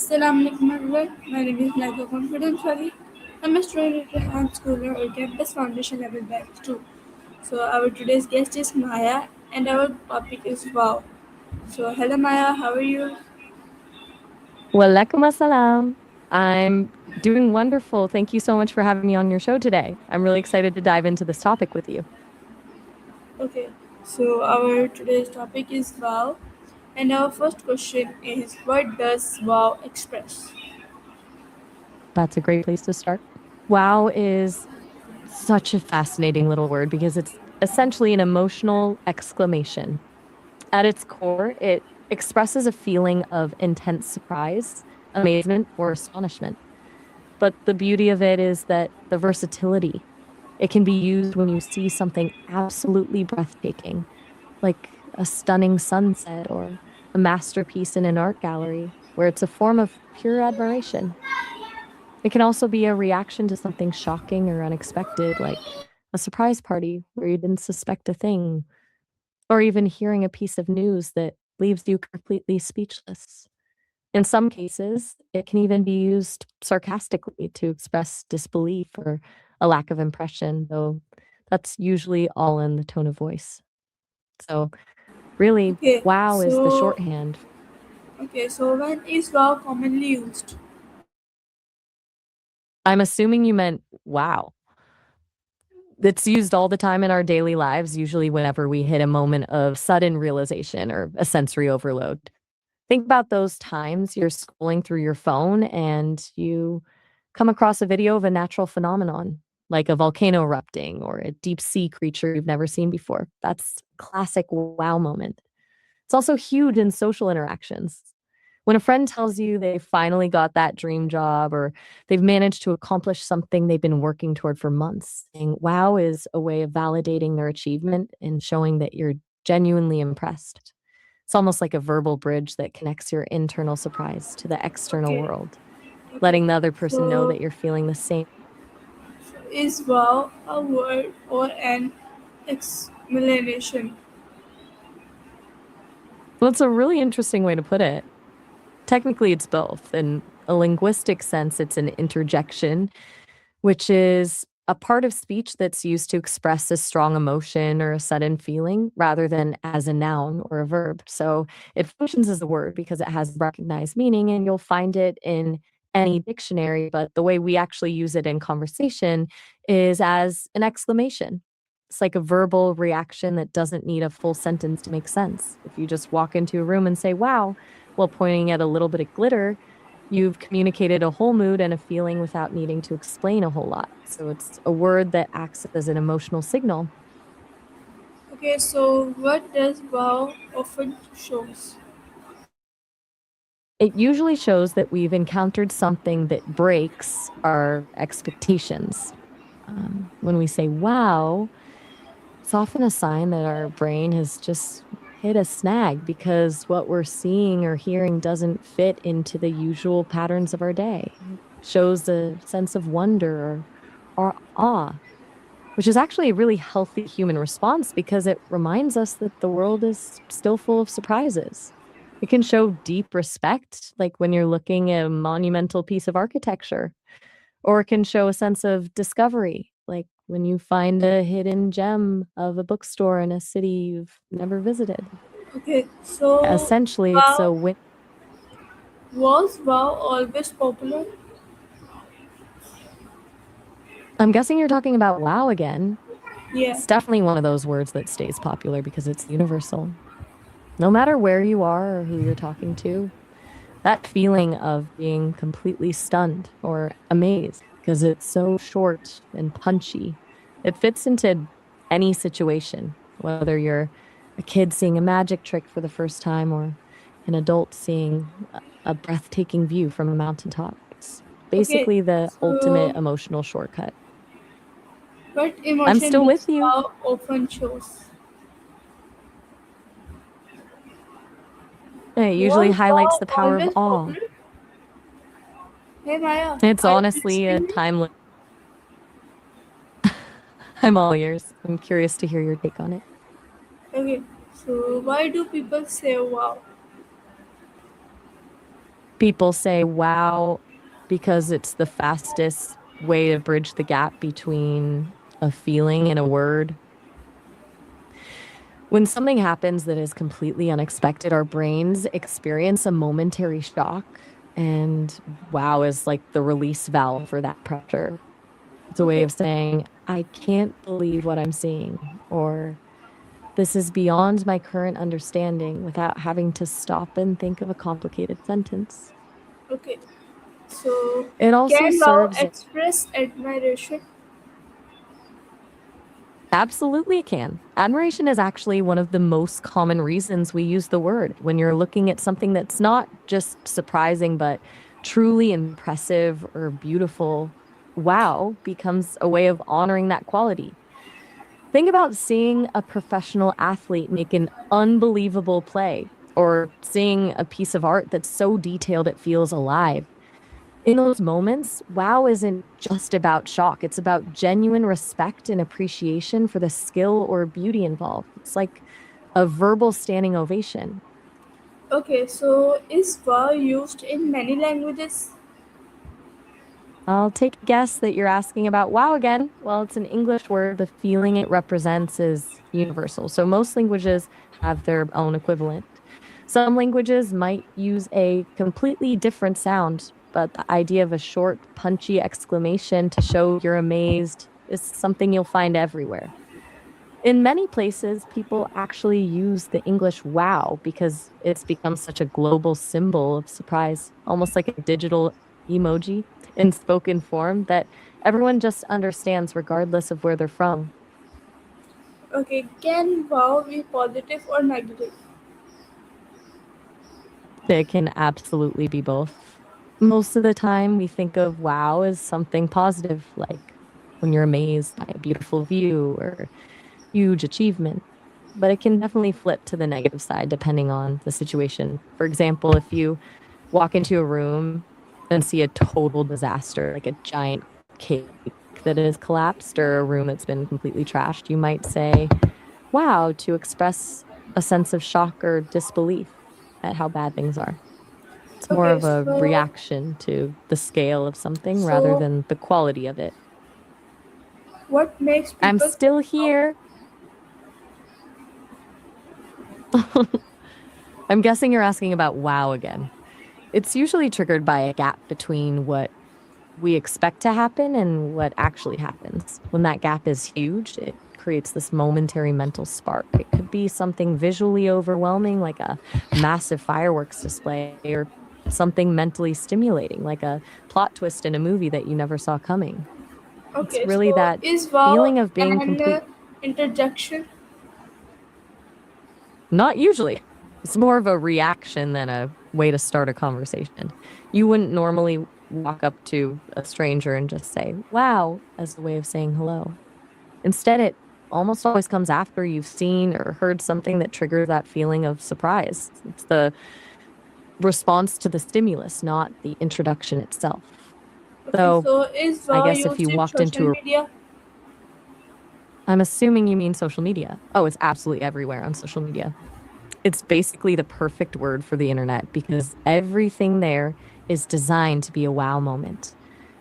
Assalamualaikum everyone. My name is Naga Confidence Ravi. I'm a student at Ham Schooler or Campus Foundation Level Batch 2. So our today's guest is Maya and our topic is wow. So hello Maya, how are you? Walaikum assalam. I'm doing wonderful. Thank you so much for having me on your show today. I'm really excited to dive into this topic with you. Okay. So our today's topic is wow. And our first question is what does wow express? That's a great place to start. Wow is such a fascinating little word because it's essentially an emotional exclamation. At its core, it expresses a feeling of intense surprise, amazement, or astonishment. But the beauty of it is that the versatility. It can be used when you see something absolutely breathtaking, like a stunning sunset or a masterpiece in an art gallery, where it's a form of pure admiration. It can also be a reaction to something shocking or unexpected, like a surprise party where you didn't suspect a thing, or even hearing a piece of news that leaves you completely speechless. In some cases, it can even be used sarcastically to express disbelief or a lack of impression, though that's usually all in the tone of voice. So, really, Okay. wow is the So shorthand. so when is wow commonly used? I'm assuming you meant wow. It's used all the time in our daily lives, usually whenever we hit a moment of sudden realization or a sensory overload. Think about those times you're scrolling through your phone and you come across a video of a natural phenomenon, like a volcano erupting or a deep sea creature you've never seen before. That's classic wow moment. It's also huge in social interactions. When a friend tells you they finally got that dream job or they've managed to accomplish something they've been working toward for months, saying wow is a way of validating their achievement and showing that you're genuinely impressed. It's almost like a verbal bridge that connects your internal surprise to the external Okay. world, Okay. letting the other person know So that you're feeling the same. is wow a word or an explanation? Well, it's a really interesting way to put it. Technically, it's both. In a linguistic sense, it's an interjection, which is a part of speech that's used to express a strong emotion or a sudden feeling rather than as a noun or a verb. So it functions as a word because it has recognized meaning and you'll find it in any dictionary. But the way we actually use it in conversation is as an exclamation. It's like a verbal reaction that doesn't need a full sentence to make sense. If you just walk into a room and say, wow, while pointing at a little bit of glitter, you've communicated a whole mood and a feeling without needing to explain a whole lot. So it's a word that acts as an emotional signal. Okay, so what does wow often shows? It usually shows that we've encountered something that breaks our expectations. When we say wow, it's often a sign that our brain has just hit a snag because what we're seeing or hearing doesn't fit into the usual patterns of our day. It shows a sense of wonder or awe, which is actually a really healthy human response because it reminds us that the world is still full of surprises. It can show deep respect, like when you're looking at a monumental piece of architecture, or it can show a sense of discovery, like when you find a hidden gem of a bookstore in a city you've never visited. Okay, so Essentially, it's a wow win. was wow always popular? I'm guessing you're talking about wow again. Yeah. It's definitely one of those words that stays popular because it's universal. No matter where you are or who you're talking to, that feeling of being completely stunned or amazed because it's so short and punchy. It fits into any situation, whether you're a kid seeing a magic trick for the first time or an adult seeing a breathtaking view from a mountaintop. It's Okay, basically the ultimate so emotional shortcut. what I'm emotion still with does you. wow often shows? It usually Was highlights wow the power of always awe. popular? Hey Maya, It's are you honestly a listening me? timeless. I'm all ears. I'm curious to hear your take on it. Okay, so why do people say wow? People say wow because it's the fastest way to bridge the gap between a feeling and a word. When something happens that is completely unexpected, our brains experience a momentary shock, and wow is like the release valve for that pressure. It's a way Okay, of saying, I can't believe what I'm seeing, or this is beyond my current understanding without having to stop and think of a complicated sentence. okay. So, It also can love serves express admiration? Absolutely it can. Admiration is actually one of the most common reasons we use the word when you're looking at something that's not just surprising, but truly impressive or beautiful. Wow becomes a way of honoring that quality. Think about seeing a professional athlete make an unbelievable play or seeing a piece of art that's so detailed it feels alive. In those moments, wow isn't just about shock. It's about genuine respect and appreciation for the skill or beauty involved. It's like a verbal standing ovation. Okay, so is wow used in many languages? I'll take a guess that you're asking about wow again. Well, it's an English word. The feeling it represents is universal. So most languages have their own equivalent. Some languages might use a completely different sound, but the idea of a short, punchy exclamation to show you're amazed is something you'll find everywhere. In many places, people actually use the English wow because it's become such a global symbol of surprise, almost like a digital emoji in spoken form that everyone just understands regardless of where they're from. Okay, can wow be positive or negative? It can absolutely be both. Most of the time, we think of wow as something positive, like when you're amazed by a beautiful view or huge achievement. But it can definitely flip to the negative side depending on the situation. For example, if you walk into a room and see a total disaster, like a giant cake that has collapsed or a room that's been completely trashed, you might say, wow, to express a sense of shock or disbelief at how bad things are. It's more Okay, of a so reaction to the scale of something rather so than the quality of it. what makes I'm people say still wow? here. I'm guessing you're asking about wow again. It's usually triggered by a gap between what we expect to happen and what actually happens. When that gap is huge, it creates this momentary mental spark. It could be something visually overwhelming, like a massive fireworks display, or something mentally stimulating, like a plot twist in a movie that you never saw coming. It's Okay, really so that is wow feeling of being an complete. interjection? Not usually. It's more of a reaction than a way to start a conversation. You wouldn't normally walk up to a stranger and just say, wow, as a way of saying hello. Instead, it almost always comes after you've seen or heard something that triggers that feeling of surprise. It's the response to the stimulus, not the introduction itself. Okay, So, so is I wow guess if used you in walked social into a media? I'm assuming you mean social media. Oh, it's absolutely everywhere on social media. It's basically the perfect word for the internet because everything there is designed to be a wow moment.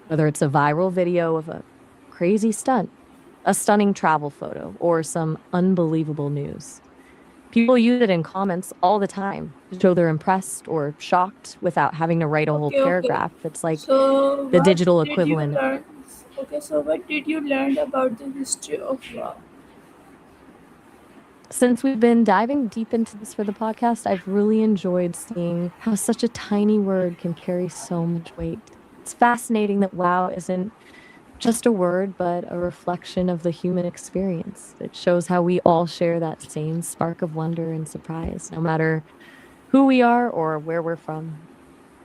Whether it's a viral video of a crazy stunt, a stunning travel photo, or some unbelievable news. People use it in comments all the time to show they're impressed or shocked without having to write a whole Okay, okay. paragraph. It's like So the what digital did you equivalent. learn? Okay, so what did you learn about the history of wow? Since we've been diving deep into this for the podcast, I've really enjoyed seeing how such a tiny word can carry so much weight. It's fascinating that wow isn't just a word, but a reflection of the human experience. It shows how we all share that same spark of wonder and surprise, no matter who we are or where we're from.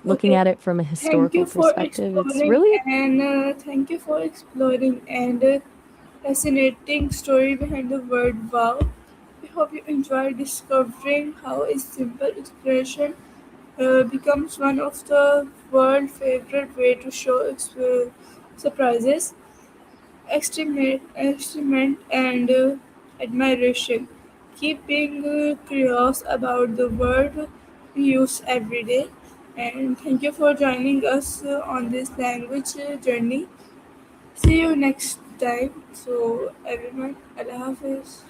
Looking Okay, at it from a thank you historical for perspective, it's exploring really and thank you for exploring and fascinating story behind the word wow. We hope you enjoy discovering how a simple expression becomes one of the world's favorite way to show surprises, estimate and admiration. Keep being curious about the word we use every day. And thank you for joining us on this language journey. See you next time. So, everyone, Allah Hafiz.